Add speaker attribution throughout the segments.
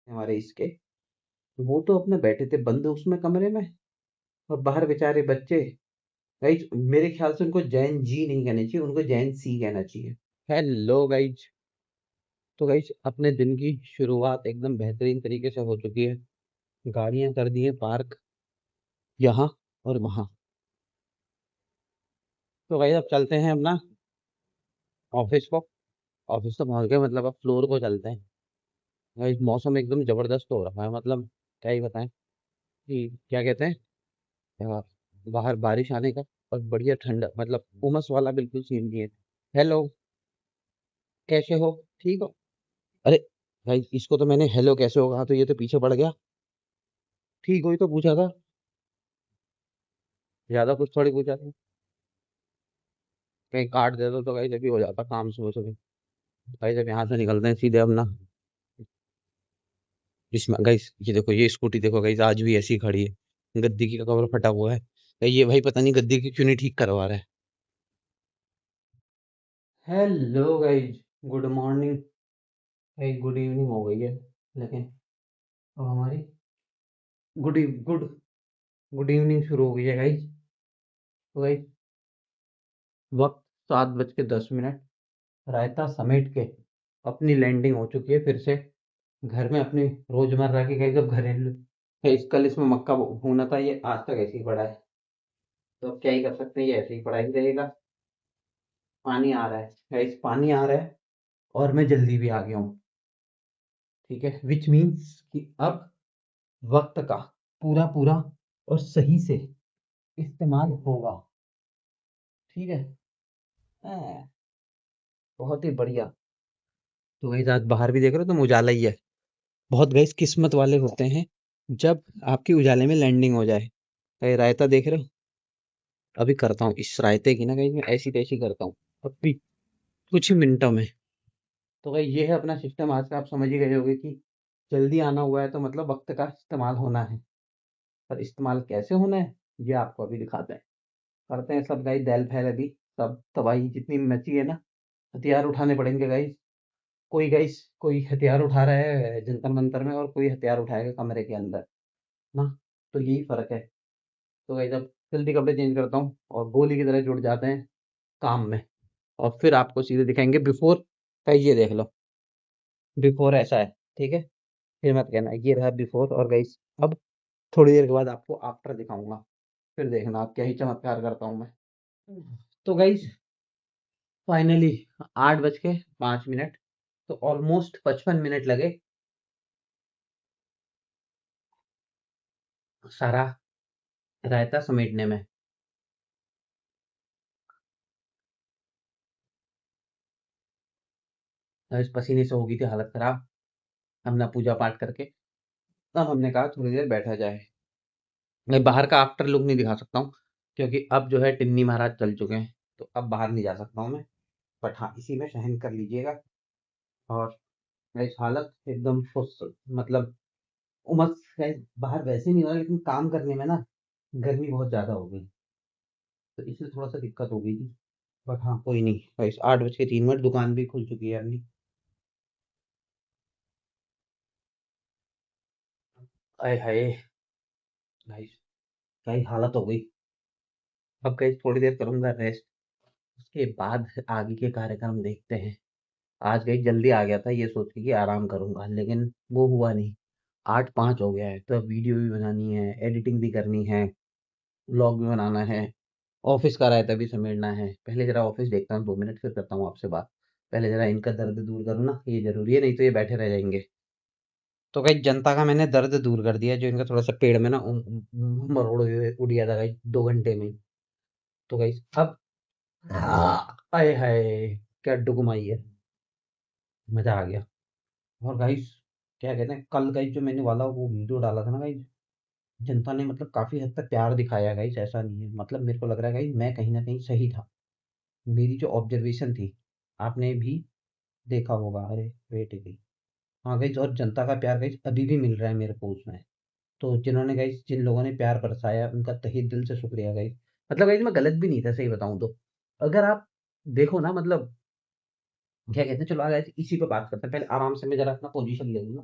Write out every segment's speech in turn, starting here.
Speaker 1: हमारे इसके, वो तो अपने बैठे थे बंद उसमें कमरे में, और बाहर बेचारे बच्चे। गाइज मेरे ख्याल से उनको जैन जी नहीं कहना चाहिए, उनको जैन सी कहना चाहिए। Hello guys. तो गाइज अपने दिन की शुरुआत एकदम बेहतरीन तरीके से हो चुकी है। गाड़ियां कर दी हैं पार्क यहाँ और वहाँ। तो गाइज अब चलते हैं अपना ऑफिस को। ऑफिस तो पहुंच गए, मतलब अब फ्लोर को चलते हैं। गाइज मौसम एकदम जबरदस्त हो रखा है, मतलब क्या ही बताएं कि क्या कहते हैं, या बाहर बारिश आने का और बढ़िया ठंडा, मतलब उमस वाला बिल्कुल सीन नहीं है। हेलो, कैसे हो? ठीक हो? अरे भाई, इसको तो मैंने हेलो कैसे हो कहा तो ये तो पीछे पड़ गया। ठीक हो ही तो पूछा था, ज्यादा कुछ थोड़ी पूछा था। कहीं काट दे तो कहीं भी हो जाता काम सुबह सुबह। भाई जब यहाँ से निकलते हैं सीधे अपना, इसमें गाइस ये देखो, ये स्कूटी देखो गाइस, आज भी ऐसी खड़ी है, गद्दी की का कवर फटा हुआ है। ये भाई पता नहीं गद्दी की क्यों नहीं ठीक करवा रहा है। Hello guys, good morning. भाई गुड इवनिंग हो गई है, लेकिन अब हमारी गुड गुड गुड इवनिंग शुरू हो गई है गाइस। तो गाइस वक्त 7:10। रायता समेट के अपनी लैंडिंग हो चुकी है फिर से घर में, अपनी रोजमर्रा की गाइस अब घरेलू। गाइस कल इसमें मक्का भूना था, ये आज तक ऐसे ही पड़ा है। तो अब क्या ही कर सकते हैं, ये ऐसे ही पड़ा ही रहेगा। पानी आ रहा है गाइस, पानी आ रहा है, और मैं जल्दी भी आ गया हूँ। ठीक है, विच मीन्स कि अब वक्त का पूरा पूरा और सही से इस्तेमाल होगा। ठीक है। हाँ, बहुत ही बढ़िया। तो वही आज बाहर भी देख रहे हो तुम, उजाला ही है। बहुत गाइस किस्मत वाले होते हैं जब आपकी उजाले में लैंडिंग हो जाए। ये रायता देख रहे हो, अभी करता हूँ इस रायते की ना, कहीं मैं ऐसी तैसी करता हूँ अभी कुछ ही मिनटों में। तो भाई ये है अपना सिस्टम आज का, आप समझ ही गए होगे कि जल्दी आना हुआ है तो मतलब वक्त का इस्तेमाल होना है। पर इस्तेमाल कैसे होना है ये आपको अभी दिखाते हैं। करते हैं सब गाइस दैल फैल, अभी सब तबाही जितनी मची है ना, हथियार उठाने पड़ेंगे गाइस। कोई हथियार उठा रहा है जंतर मंतर में, और कोई हथियार उठाएगा कमरे के अंदर ना। तो यही फर्क है। तो गाइस अब जल्दी कपड़े चेंज करता हूँ और गोली की तरह जुड़ जाते हैं काम में, और फिर आपको सीधे दिखाएंगे बिफोर का, ये देख लो। बिफोर ऐसा है, ठीक है। फिर मत कहना ये रहा बिफोर, और गाइस अब थोड़ी देर के बाद आपको आफ्टर दिखाऊंगा। फिर देखना आप क्या ही चमत्कार करता हूँ मैं। तो गाइस फाइनली 8:05। तो ऑलमोस्ट 55 मिनट लगे सारा रायता समेटने में। इस पसीने से हो गई थी हालत खराब। हमने पूजा पाठ करके अब हमने कहा थोड़ी देर बैठा जाए। मैं बाहर का आफ्टर लुक नहीं दिखा सकता हूँ, क्योंकि अब जो है टिन्नी महाराज चल चुके हैं, तो अब बाहर नहीं जा सकता हूँ मैं। बट हाँ, इसी में सहन कर लीजिएगा। और गाइस हालत एकदम फुस, मतलब उमस गाइस बाहर वैसे नहीं हो रहा, लेकिन काम करने में ना गर्मी बहुत ज्यादा हो गई, तो इसलिए थोड़ा सा दिक्कत हो गई थी। बट हाँ कोई नहीं गाइस, 8:03 दुकान भी खुल चुकी है अपनी। आए हाय गाइस, क्या ही हालत हो गई। अब गाइस थोड़ी देर करूंगा रेस्ट, उसके बाद आगे के कार्यक्रम देखते हैं। आज गई जल्दी आ गया था ये सोच के कि आराम करूंगा, लेकिन वो हुआ नहीं। 8:05 हो गया है, तो अब वीडियो भी बनानी है, एडिटिंग भी करनी है, व्लॉग भी बनाना है, ऑफिस का रहता भी समेटना है। पहले जरा ऑफिस देखता हूँ 2 मिनट, फिर करता हूँ आपसे बात। पहले जरा इनका दर्द दूर करूँ ना, ये जरूरी है, नहीं तो ये बैठे रह जाएंगे। तो कहीं जनता का मैंने दर्द दूर कर दिया, जो इनका थोड़ा सा पेड़ में ना मरोड़ उड़ गया था कहीं 2 घंटे में ही। तो कहीं अब आए हाय, क्या डुगमाई है, मजा आ गया। और गाइस क्या कहते हैं, कल गाइस जो मैंने वाला वो वीडियो डाला था ना गाइस, जनता ने मतलब काफी हद तक प्यार दिखाया है गाइस। ऐसा नहीं है, मतलब मेरे को लग रहा है गाइस मैं कहीं ना कहीं सही था। मेरी जो ऑब्जर्वेशन थी आपने भी देखा होगा। अरे वेट ही, हाँ गाइस, और जनता का प्यार गाइस अभी भी मिल रहा है मेरे को उसमें। तो जिन्होंने गाइस, जिन लोगों ने प्यार बरसाया, उनका तहे दिल से शुक्रिया गाइस। मतलब गाइस मैं गलत भी नहीं था, सही बताऊं तो। अगर आप देखो ना, मतलब क्या कहते हैं, चलो आ गाइस इसी पे बात करते हैं। पहले आराम से मैं जरा अपना पोजीशन ले लूँ ना।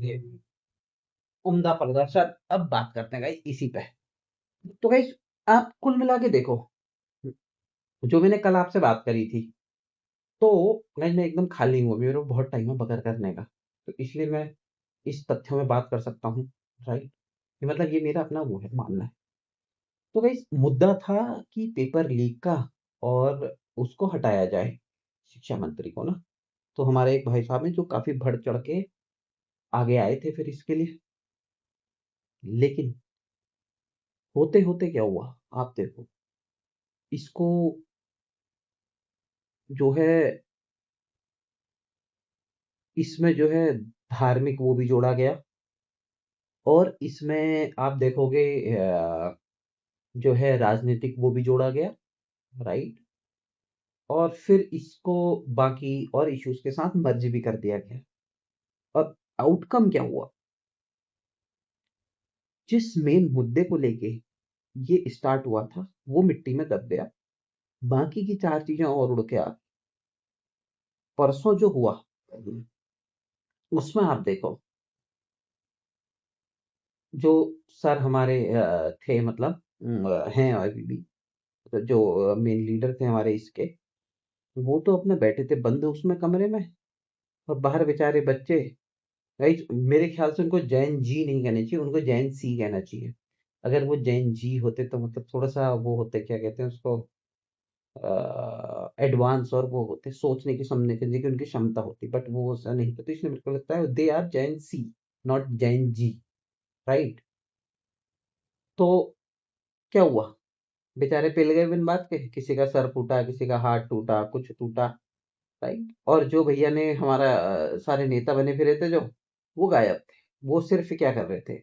Speaker 1: ये उम्दा प्रदर्शन। अब बात करते हैं गाइस इसी पे। तो गाइस आप कुल मिला के देखो, जो मैंने कल आपसे बात करी थी, तो गाइस मैं एकदम खाली हूँ, अभी मेरे को बहुत टाइम है बकर करने का। तो इसलिए मैं इस तथ्यों में बात कर सकता हूँ, राइट? कि मतलब ये मेरा अपना वो है, मानना है। तो गाइस मुद्दा था कि पेपर लीक का, और उसको हटाया जाए शिक्षा मंत्री को ना। तो हमारे एक भाई साहब हैं जो काफ़ी बढ़-चढ़ के आगे आए थे फिर इसके लिए। लेकिन होते-होते क्या हुआ, आप देखो, इसको जो है, इसमें जो है धार्मिक वो भी जोड़ा गया, और इसमें आप देखोगे जो है राजनीतिक वो भी जोड़ा गया, राइट? और फिर इसको बाकी और इश्यूज के साथ मर्ज भी कर दिया गया। और आउटकम क्या हुआ? जिस मेन मुद्दे को लेके ये स्टार्ट हुआ था, वो मिट्टी में दब गया। बाकी की 4 चीज़ें और उड़ के आ, परसों जो हुआ, उसमें आप देखो, जो सर हमारे थे, मतलब हैं अभी भी, तो जो मेन लीडर थे हमारे इसके, वो तो अपने बैठे थे बंद उसमें कमरे में, और बाहर बेचारे बच्चे। राइट, मेरे ख्याल से उनको जैन जी नहीं कहना चाहिए, उनको जैन सी कहना चाहिए। अगर वो जैन जी होते तो मतलब थोड़ा सा वो होते, क्या कहते हैं उसको, एडवांस, और वो होते सोचने की समझने की उनकी क्षमता होती, बट वो ऐसा नहीं था। तो इसलिए मेरे को लगता है they are gen C, not gen G, right? तो क्या हुआ, बेचारे पिल गए बिन बात के, किसी का सर फूटा, किसी का हाथ टूटा, कुछ टूटा, राइट? और जो भैया ने हमारा सारे नेता बने फिरे थे जो, वो गायब थे। वो सिर्फ क्या कर रहे थे,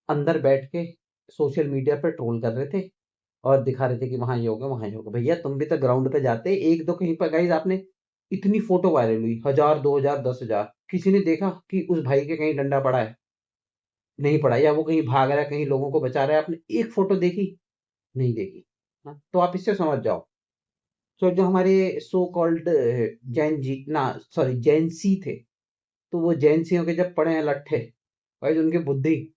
Speaker 1: अंदर बैठ के सोशल मीडिया पे ट्रोल कर रहे थे, और दिखा रहे थे कि वहां ये होगा, वहां ये होगा। भैया तुम भी तो ग्राउंड पे जाते, एक दो कहीं पर गाइस आपने, इतनी फोटो वायरल हुई, 1000 2000 10,000, किसी ने देखा कि उस भाई के कहीं डंडा पड़ा है? नहीं पड़ा। या वो कहीं भाग रहा है, कहीं लोगों को बचा रहा है, आपने एक फोटो देखी? नहीं देखी। हाँ, तो आप इससे समझ जाओ। तो जो हमारे सो कॉल्ड जैन जी ना, सॉरी जैनसी थे, तो वो जैनसियों के जब पड़े हैं लट्ठे, भाई उनकी बुद्धि,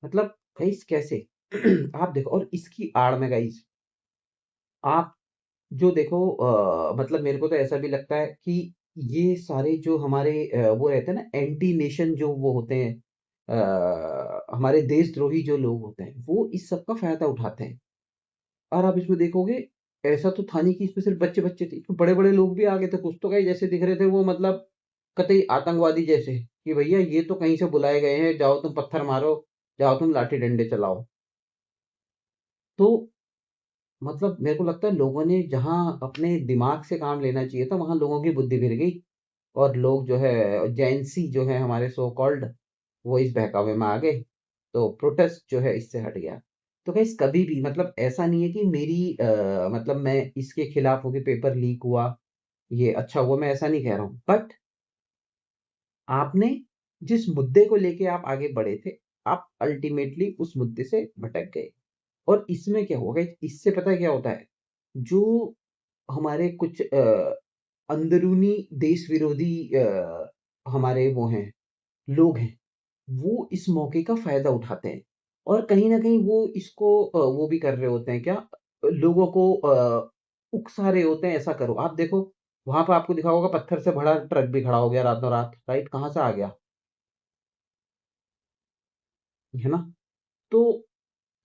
Speaker 1: मतलब गाइस कैसे आप देखो। और इसकी आड़ में गाइस आप जो देखो, मतलब मेरे को तो ऐसा भी लगता है कि ये सारे जो हमारे वो रहते हैं ना, एंटी नेशन जो वो होते हैं, हमारे देशद्रोही जो लोग होते हैं, वो इस सब का फायदा उठाते हैं। और आप इसमें देखोगे, ऐसा तो था नहीं कि इसमें सिर्फ बच्चे बच्चे थे, इसमें बड़े बड़े लोग भी आ गए थे। कुछ तो कई जैसे दिख रहे थे वो, मतलब कतई आतंकवादी जैसे, कि भैया ये तो कहीं से बुलाए गए हैं, जाओ तुम पत्थर मारो, जाओ तुम लाठी डंडे चलाओ। तो मतलब मेरे को लगता है लोगों ने जहाँ अपने दिमाग से काम लेना चाहिए था, वहां लोगों की बुद्धि फिर गई, और लोग जो है जैनसी जो है हमारे सो कॉल्ड, वो इस बहकावे में आ गए। तो प्रोटेस्ट जो है इससे हट गया। तो गाइस कभी भी मतलब ऐसा नहीं है कि मेरी मतलब मैं इसके खिलाफ हूँ कि पेपर लीक हुआ, ये अच्छा हुआ, मैं ऐसा नहीं कह रहा हूँ। बट आपने जिस मुद्दे को लेके आप आगे बढ़े थे, आप अल्टीमेटली उस मुद्दे से भटक गए। और इसमें क्या होगा, इससे पता है क्या होता है, जो हमारे कुछ अंदरूनी देश विरोधी हमारे वो हैं, लोग हैं, वो इस मौके का फायदा उठाते हैं। और कहीं ना कहीं वो इसको वो भी कर रहे होते हैं, क्या, लोगों को उकसा रहे होते हैं ऐसा करो। आप देखो, वहां पर आपको दिखा होगा पत्थर से भरा ट्रक भी खड़ा हो गया रातों रात, राइट? कहाँ से आ गया, है ना? तो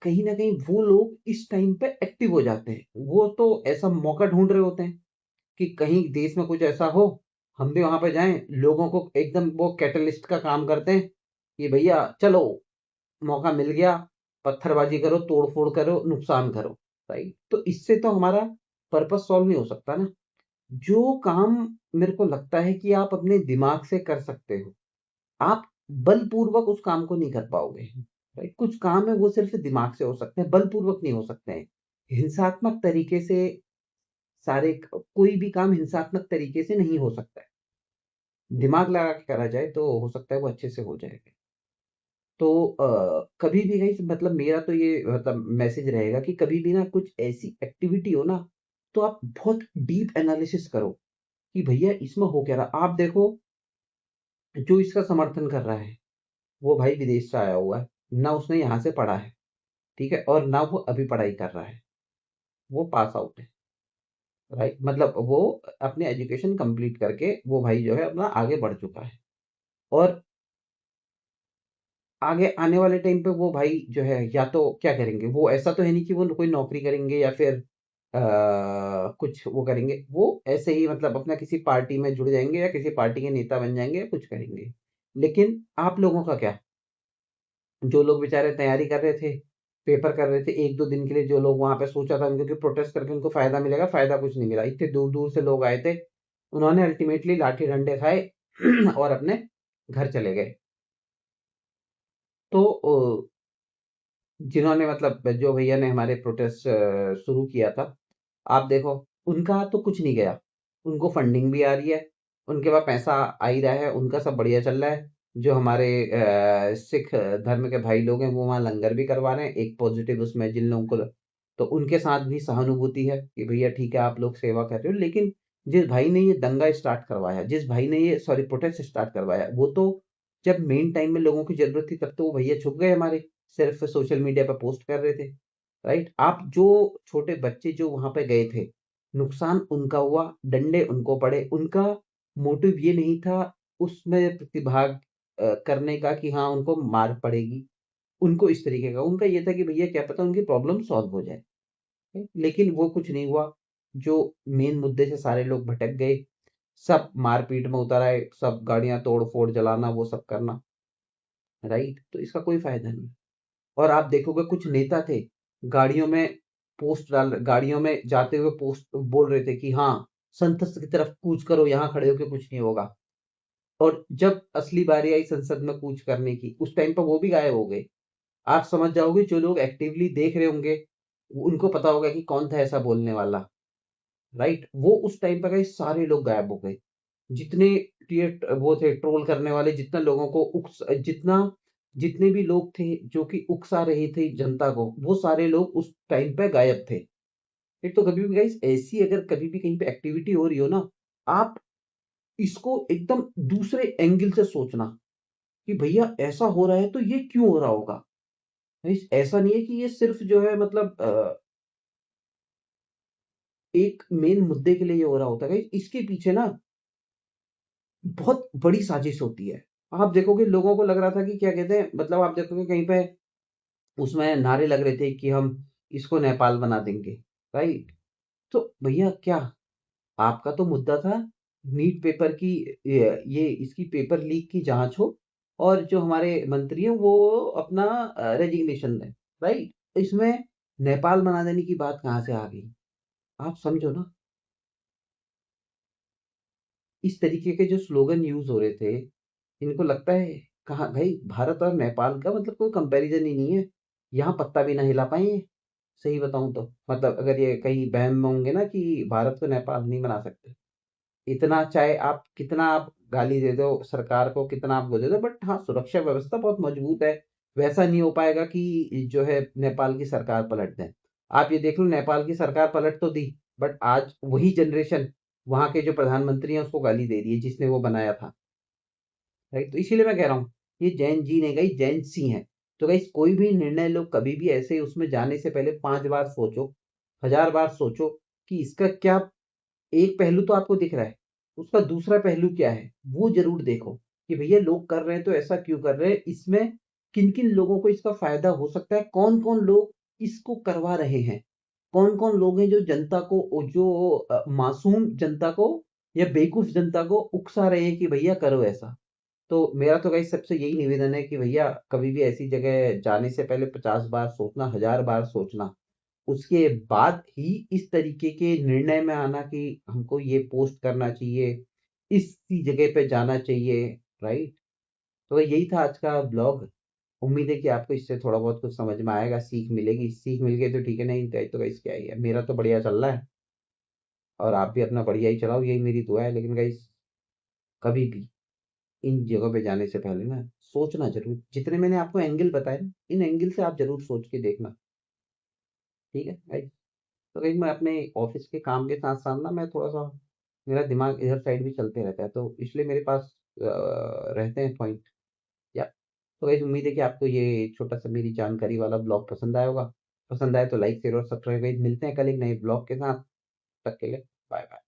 Speaker 1: कहीं ना कहीं वो लोग इस टाइम पे एक्टिव हो जाते हैं, वो तो ऐसा मौका ढूंढ रहे होते हैं कि कहीं देश में कुछ ऐसा हो, हम भी वहां पे जाएं, लोगों को एकदम वो कैटलिस्ट का काम करते हैं कि भैया चलो, मौका मिल गया, पत्थरबाजी करो, तोड़ फोड़ करो, नुकसान करो, राइट? तो इससे तो हमारा पर्पस सॉल्व नहीं हो सकता ना। जो काम मेरे को लगता है कि आप अपने दिमाग से कर सकते हो, आप बलपूर्वक उस काम को नहीं कर पाओगे, राइट? कुछ काम है वो सिर्फ दिमाग से हो सकते हैं, बलपूर्वक नहीं हो सकते हैं। हिंसात्मक तरीके से सारे कोई भी काम हिंसात्मक तरीके से नहीं हो सकता है। दिमाग लगा के करा जाए तो हो सकता है वो अच्छे से हो जाएगा। तो कभी भी गाइस, मतलब मेरा तो ये मतलब मैसेज रहेगा कि कभी भी ना कुछ ऐसी एक्टिविटी हो ना, तो आप बहुत डीप एनालिसिस करो कि भैया इसमें हो क्या रहा। आप देखो, जो इसका समर्थन कर रहा है वो भाई विदेश से आया हुआ है, ना उसने यहाँ से पढ़ा है, ठीक है, और ना वो अभी पढ़ाई कर रहा है, वो पास आउट है, राइट, मतलब वो अपने एजुकेशन कंप्लीट करके वो भाई जो है अपना आगे बढ़ चुका है। और आगे आने वाले टाइम पे वो भाई जो है या तो क्या करेंगे, वो ऐसा तो है नहीं कि वो कोई नौकरी करेंगे या फिर कुछ वो करेंगे, वो ऐसे ही मतलब अपना किसी पार्टी में जुड़ जाएंगे या किसी पार्टी के नेता बन जाएंगे या कुछ करेंगे। लेकिन आप लोगों का क्या, जो लोग बेचारे तैयारी कर रहे थे, पेपर कर रहे थे एक दो दिन के लिए, जो लोग वहां पे सोचा था उनको कि प्रोटेस्ट करके उनको फायदा मिलेगा, फायदा कुछ नहीं मिला, इतने दूर दूर से लोग आए थे, उन्होंने अल्टीमेटली लाठी डंडे खाए और अपने घर चले गए। तो जिन्होंने मतलब जो भैया ने हमारे प्रोटेस्ट शुरू किया था, आप देखो उनका तो कुछ नहीं गया, उनको फंडिंग भी आ रही है, उनके पास पैसा आ ही रहा है, उनका सब बढ़िया चल रहा है। जो हमारे सिख धर्म के भाई लोग हैं वो वहाँ लंगर भी करवा रहे हैं, एक पॉजिटिव उसमें जिन लोगों को, तो उनके साथ भी सहानुभूति है कि भैया ठीक है आप लोग सेवा कर रहे हो। लेकिन जिस भाई ने ये दंगा स्टार्ट करवाया, जिस भाई ने ये सॉरी प्रोटेस्ट स्टार्ट करवाया, वो तो जब मेन टाइम में लोगों की जरूरत थी तब तो वो भैया छुप गए हमारे, सिर्फ सोशल मीडिया पर पोस्ट कर रहे थे, राइट। आप जो छोटे बच्चे जो वहां पे गए थे, नुकसान उनका हुआ, डंडे उनको पड़े, उनका मोटिव ये नहीं था उसमें प्रतिभाग करने का कि हाँ उनको मार पड़ेगी, उनको इस तरीके का उनका ये था कि भैया क्या पता उनकी प्रॉब्लम सॉल्व हो जाए, ठीक? लेकिन वो कुछ नहीं हुआ, जो मेन मुद्दे से सारे लोग भटक गए, सब मारपीट में उतर आए, सब गाड़ियां तोड़ फोड़ जलाना वो सब करना, राइट, तो इसका कोई फायदा नहीं। और आप देखोगे कुछ नेता थे, गाड़ियों में गाड़ियों में जाते हुए पोस्ट बोल रहे थे कि हाँ संसद की तरफ कूच करो, यहाँ खड़े होके कुछ नहीं होगा। और जब असली बारी आई संसद में कूच करने की, उस टाइम पर वो भी गायब हो गए। आप समझ जाओगे जो लोग एक्टिवली देख रहे होंगे उनको पता होगा कि कौन था ऐसा बोलने वाला, राइट, वो उस टाइम पर गए सारे लोग गायब हो गए। जितने वो थे ट्रोल करने वाले, जितना लोगों को जितना जितने भी लोग थे जो कि उकसा रहे थे जनता को, वो सारे लोग उस टाइम पे गायब थे। एक तो कभी भी गाइस ऐसी अगर कभी भी कहीं पे एक्टिविटी हो रही हो ना, आप इसको एकदम दूसरे एंगल से सोचना कि भैया ऐसा हो रहा है तो ये क्यों हो रहा होगा। गाइस ऐसा नहीं है कि ये सिर्फ जो है मतलब एक मेन मुद्दे के लिए ये हो रहा होता है, गाइस इसके पीछे ना बहुत बड़ी साजिश होती है। आप देखोगे लोगों को लग रहा था कि क्या कहते हैं, मतलब आप देखोगे कहीं पे उसमें नारे लग रहे थे कि हम इसको नेपाल बना देंगे, राइट। तो भैया क्या, आपका तो मुद्दा था नीट पेपर की, ये इसकी पेपर लीक की जांच हो और जो हमारे मंत्री हैं वो अपना रेजिग्नेशन दें, राइट। इसमें नेपाल बना देने की बात कहाँ से आ गई, आप समझो ना। इस तरीके के जो स्लोगन यूज हो रहे थे, इनको लगता है कहाँ भाई भारत और नेपाल का मतलब कोई कंपैरिजन ही नहीं है, यहाँ पत्ता भी ना हिला पाए ये। सही बताऊं तो मतलब अगर ये कहीं बहम में होंगे ना कि भारत को नेपाल नहीं बना सकते, इतना चाहे आप कितना आप गाली दे दो सरकार को, कितना आप वो दे दो, बट हाँ सुरक्षा व्यवस्था बहुत मजबूत है। वैसा नहीं हो पाएगा कि जो है नेपाल की सरकार पलट दें। आप ये देख लो नेपाल की सरकार पलट तो दी, बट आज वही जनरेशन वहां के जो प्रधानमंत्री हैं उसको गाली दे रही है जिसने वो बनाया था, राइट। तो इसीलिए मैं कह रहा हूँ ये जैन जी ने गई जैन सी हैं। तो गाइस कोई भी निर्णय लो कभी भी ऐसे उसमें जाने से पहले 5 बार सोचो, 1000 बार सोचो कि इसका क्या, एक पहलू तो आपको दिख रहा है, उसका दूसरा पहलू क्या है वो जरूर देखो कि भैया लोग कर रहे हैं तो ऐसा क्यों कर रहे हैं, इसमें किन किन लोगों को इसका फायदा हो सकता है, कौन कौन लोग इसको करवा रहे हैं, कौन कौन लोग हैं जो जनता को जो मासूम जनता को या बेवकूफ जनता को उकसा रहे हैं कि भैया करो ऐसा। तो मेरा तो गाइस सबसे यही निवेदन है कि भैया कभी भी ऐसी जगह जाने से पहले 50 बार सोचना, 1000 बार सोचना, उसके बाद ही इस तरीके के निर्णय में आना कि हमको ये पोस्ट करना चाहिए, इसी जगह पे जाना चाहिए, राइट। तो यही था आज का ब्लॉग। उम्मीद है कि आपको इससे थोड़ा बहुत कुछ समझ में आएगा, सीख मिलेगी, सीख मिल गई तो ठीक है, नहीं गई तो गाइस क्या ही है, मेरा तो बढ़िया चल रहा है और आप भी अपना बढ़िया ही चलाओ, यही मेरी दुआ है। लेकिन गाइस कभी भी इन जगह पे जाने से पहले ना सोचना जरूर, जितने मैंने आपको एंगल बताए ना इन एंगल से आप जरूर सोच के देखना, ठीक है गाइस। तो गाइस मैं अपने ऑफिस के काम के साथ साथ ना मैं थोड़ा सा, मेरा दिमाग इधर साइड भी चलते रहता है, तो इसलिए मेरे पास रहते हैं पॉइंट। या तो गाइस उम्मीद है कि आपको ये छोटा-सा मेरी जानकारी वाला ब्लॉग पसंद आया होगा। पसंद आए तो लाइक, शेयर और सब्सक्राइब गाइस। मिलते हैं कल एक नए ब्लॉग के साथ। तब तक के लिए बाय-बाय।